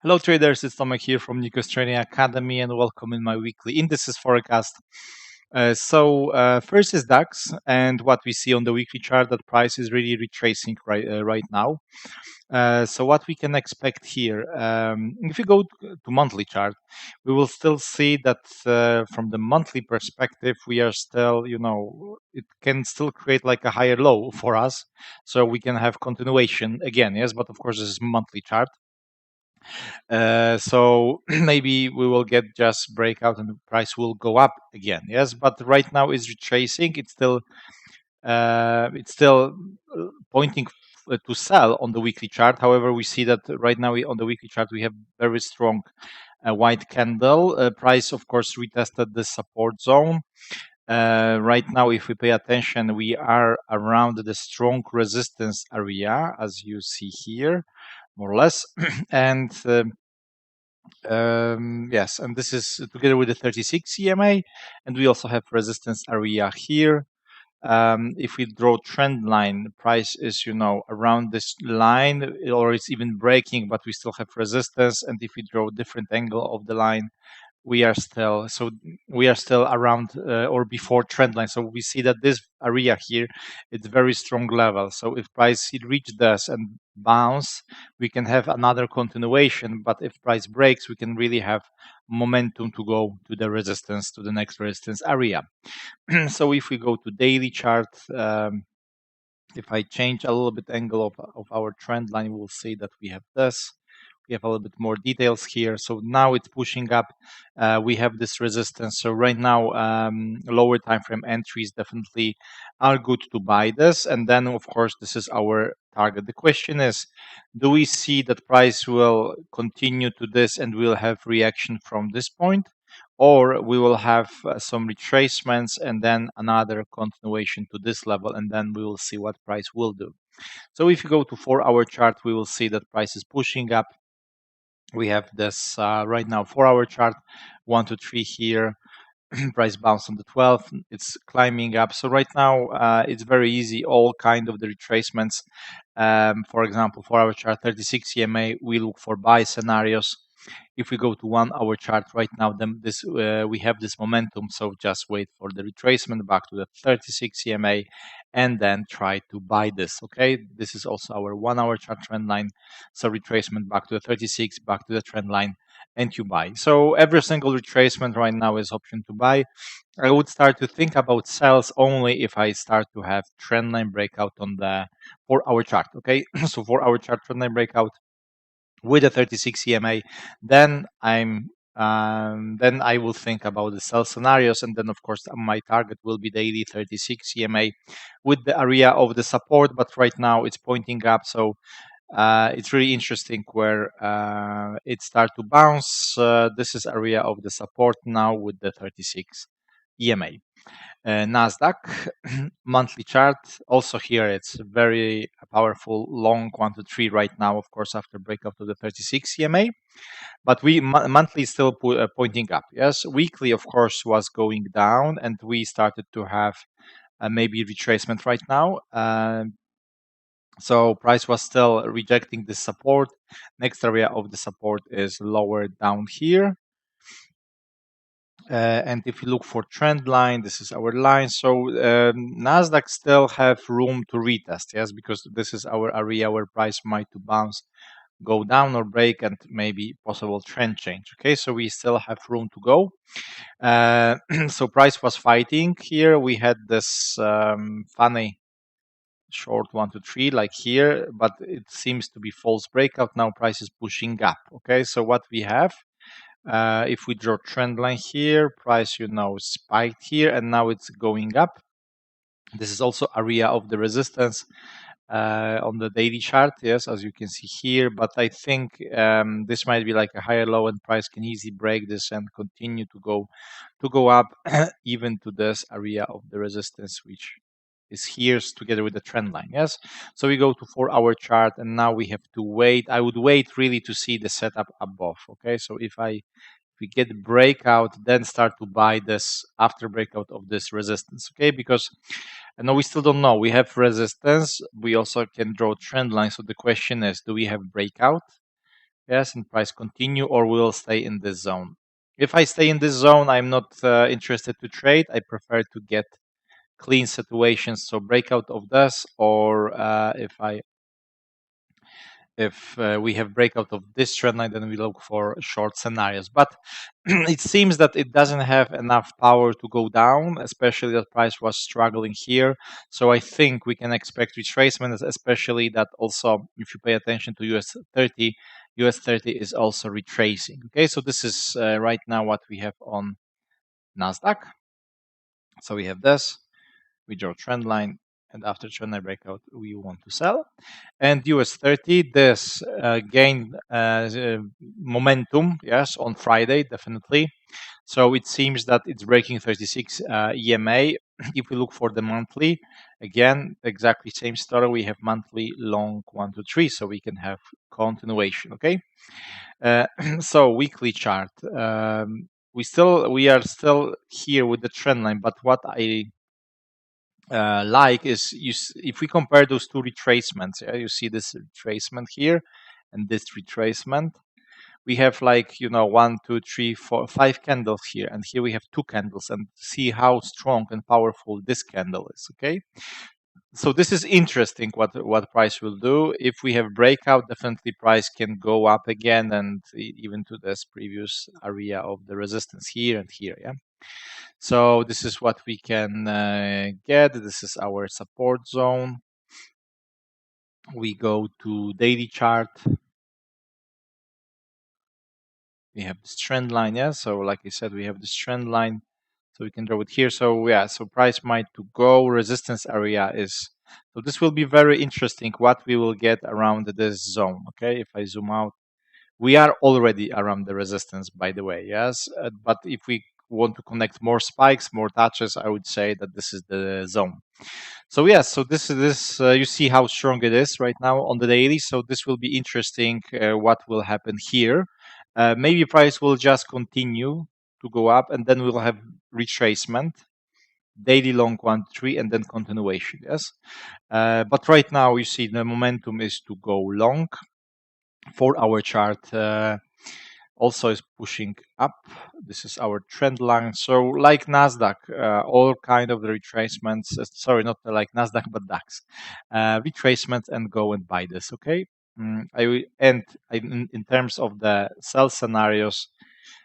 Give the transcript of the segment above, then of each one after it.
Hello traders, it's Tomek here from Nikos Trading Academy and welcome in my weekly indices forecast. First is DAX, and what we see on the weekly chart, that price is really retracing right now. So what we can expect here, if you go to monthly chart, we will still see that from the monthly perspective, we are still, it can still create like a higher low for us. So we can have continuation again, yes, but of course this is monthly chart. So maybe we will get just breakout and the price will go up again. Yes, but right now it's retracing. It's still pointing to sell on the weekly chart. However, we see that right now on the weekly chart we have very strong white candle. Price, of course, retested the support zone. Right now, if we pay attention, we are around the strong resistance area, as you see here, more or less, and yes, and this is together with the 36 EMA, and we also have resistance area here. If we draw trend line, price is around this line, or it's even breaking, but we still have resistance. And if we draw different angle of the line, we are still around or before trend line. So we see that this area here, it's very strong level. So if price reach this and bounce, we can have another continuation. But if price breaks, we can really have momentum to go to the resistance, to the next resistance area. So if we go to daily chart, if I change a little bit angle of our trend line, we'll see that we have this. We have a little bit more details here. So now it's pushing up. We have this resistance. So right now, lower time frame entries definitely are good to buy this. And then, of course, this is our target. The question is, do we see that price will continue to this and we'll have reaction from this point? Or we will have some retracements and then another continuation to this level, and then we will see what price will do. So if you go to 4-hour chart, we will see that price is pushing up. We have this right now 4-hour chart, 1 to 3 here. Price bounce on the 12, it's climbing up. So right now it's very easy, all kind of the retracements. For example, 4-hour chart, 36 EMA, we look for buy scenarios. If we go to 1-hour chart right now, then we have this momentum. So just wait for the retracement back to the 36 EMA and then try to buy this. Okay, this is also our 1-hour chart trend line. So retracement back to the 36, back to the trend line, and you buy. So every single retracement right now is option to buy. I would start to think about sales only if I start to have trend line breakout on the 4-hour chart. Okay, so 4-hour chart trend line breakout with a 36 EMA, then then I will think about the sell scenarios, and then of course my target will be daily 36 EMA with the area of the support. But right now it's pointing up, so it's really interesting where it start to bounce. This is area of the support now with the 36 EMA. NASDAQ monthly chart. Also here, it's very powerful long 1 to 3 right now, of course, after breakout of the 36 EMA. But we monthly is still pointing up. Yes, weekly, of course, was going down, and we started to have maybe retracement right now. So price was still rejecting the support. Next area of the support is lower down here. And if you look for trend line, this is our line. So Nasdaq still have room to retest, yes, because this is our area where price might to bounce, go down or break, and maybe possible trend change. Okay, so we still have room to go. So price was fighting here. We had this funny short 1 to 3 like here, but it seems to be false breakout. Now price is pushing up. Okay, so what we have, if we draw trend line here, price spiked here and now it's going up. This is also area of the resistance on the daily chart, yes, as you can see here. But I think this might be like a higher low, and price can easily break this and continue to go up even to this area of the resistance, which is here together with the trend line. Yes, so we go to 4-hour chart, and now we have to wait. I would wait really to see the setup above. Okay, so if we get breakout, then start to buy this after breakout of this resistance. Okay, because I know we still don't know. We have resistance. We also can draw trend line. So the question is, do we have breakout? Yes, and price continue, or will stay in this zone. If I stay in this zone, I'm not interested to trade. I prefer to get clean situations, so breakout of this, or if we have breakout of this trend line, then we look for short scenarios. But it seems that it doesn't have enough power to go down, especially that price was struggling here. So I think we can expect retracement, especially that also if you pay attention to US 30 is also retracing. Okay, so this is right now what we have on NASDAQ. So we have this. We draw trend line, and after trend line breakout we want to sell. And US 30, this gained momentum, yes, on Friday, definitely. So it seems that it's breaking 36 EMA. If we look for the monthly, again, exactly same story. We have monthly long 1 to 3, so we can have continuation. Okay, so weekly chart. We are still here with the trend line, but what I like is if we compare those two retracements, yeah, you see this retracement here and this retracement. We have like 1, 2, 3, 4, 5 candles here, and here we have 2 candles, and see how strong and powerful this candle is. Okay, so this is interesting. What price will do if we have breakout? Definitely, price can go up again, and even to this previous area of the resistance here and here. Yeah. So this is what we can get. This is our support zone. We go to daily chart. We have this trend line, yeah. So like I said, we have this trend line. So we can draw it here. So yeah, so price might to go. Resistance area is. So this will be very interesting. What we will get around this zone. Okay, if I zoom out, we are already around the resistance, by the way. Yes, but if we want to connect more spikes, more touches, I would say that this is the zone. So yes, so this is this. You see how strong it is right now on the daily. So this will be interesting. What will happen here? Maybe price will just continue to go up, and then we'll have retracement, daily long 1 3, and then continuation. Yes, but right now you see the momentum is to go long. 4 hour chart also is pushing up. This is our trend line. So like NASDAQ, all kind of the retracements, sorry, not like NASDAQ, but DAX, retracement, and go and buy this, okay? In terms of the sell scenarios,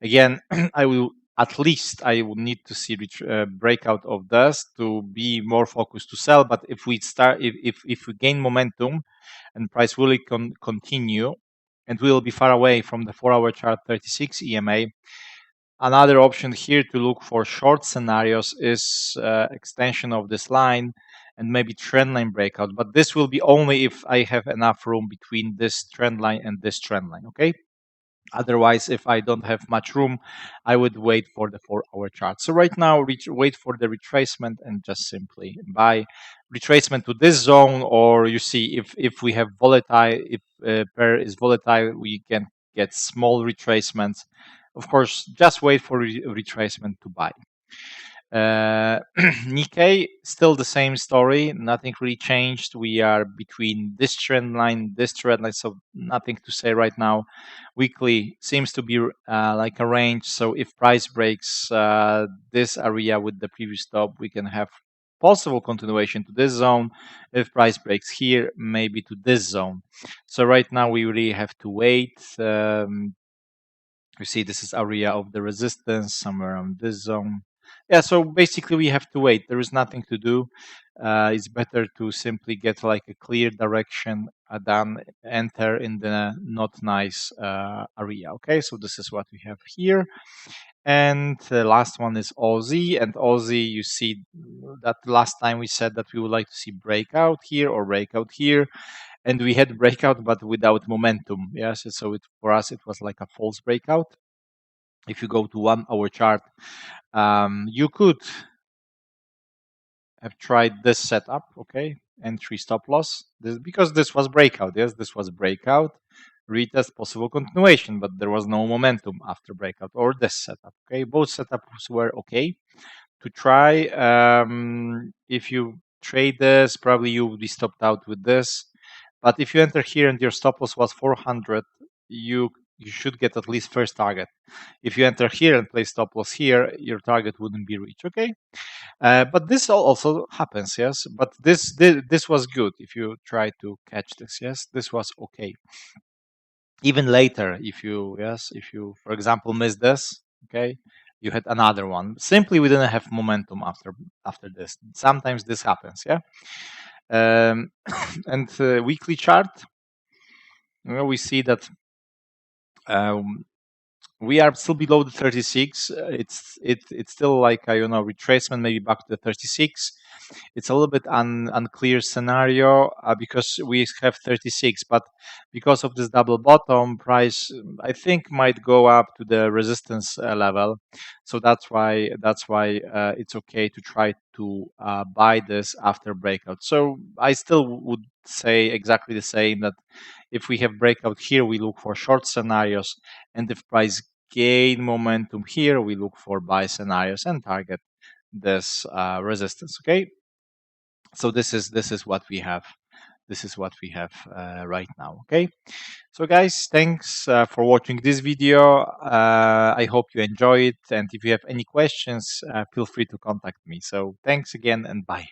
again, I will at least I would need to see breakout of this to be more focused to sell. But if we start, if we gain momentum and price will continue, and we will be far away from the 4 hour chart 36 EMA. Another option here to look for short scenarios is extension of this line and maybe trend line breakout. But this will be only if I have enough room between this trend line and this trend line. Okay. Otherwise, if I don't have much room, I would wait for the 4 hour chart. So right now, wait for the retracement and just simply buy retracement to this zone. Or you see, if we have volatile, if pair is volatile, we can get small retracements. Of course, just wait for retracement to buy. Nikkei, still the same story. Nothing really changed. We are between this trend line, so nothing to say right now. Weekly seems to be like a range. So if price breaks this area with the previous stop, we can have possible continuation to this zone. If price breaks here, maybe to this zone. So right now we really have to wait. You see, this is area of the resistance somewhere on this zone. Yeah, so basically we have to wait. There is nothing to do. It's better to simply get like a clear direction than enter in the not nice area. Okay, so this is what we have here. And the last one is Aussie. And Aussie, you see that last time we said that we would like to see breakout here or breakout here. And we had breakout, but without momentum. Yes, so for us, it was like a false breakout. If you go to 1 hour chart, you could have tried this setup, okay, entry stop loss, because this was breakout. Yes, this was breakout, retest, possible continuation, but there was no momentum after breakout, or this setup. Okay, both setups were okay to try. If you trade this, probably you will be stopped out with this. But if you enter here and your stop loss was 400, you should get at least first target. If you enter here and place stop loss here, your target wouldn't be reached. Okay, but this also happens, yes. But this was good if you try to catch this. Yes, this was okay. Even later, if you for example miss this, okay, you had another one. Simply we didn't have momentum after this. Sometimes this happens, yeah. And weekly chart, we see that um, we are still below the 36. It's still like a retracement, maybe back to the 36. It's a little bit unclear scenario because we have 36, but because of this double bottom, price I think might go up to the resistance level. So that's why it's okay to try to buy this after breakout. So I still would say exactly the same, that if we have breakout here, we look for short scenarios, and if price gain momentum here, we look for buy scenarios and target this resistance. Okay, so this is what we have. This is what we have right now. Okay, so guys, thanks for watching this video. I hope you enjoy it, and if you have any questions, feel free to contact me. So thanks again, and bye.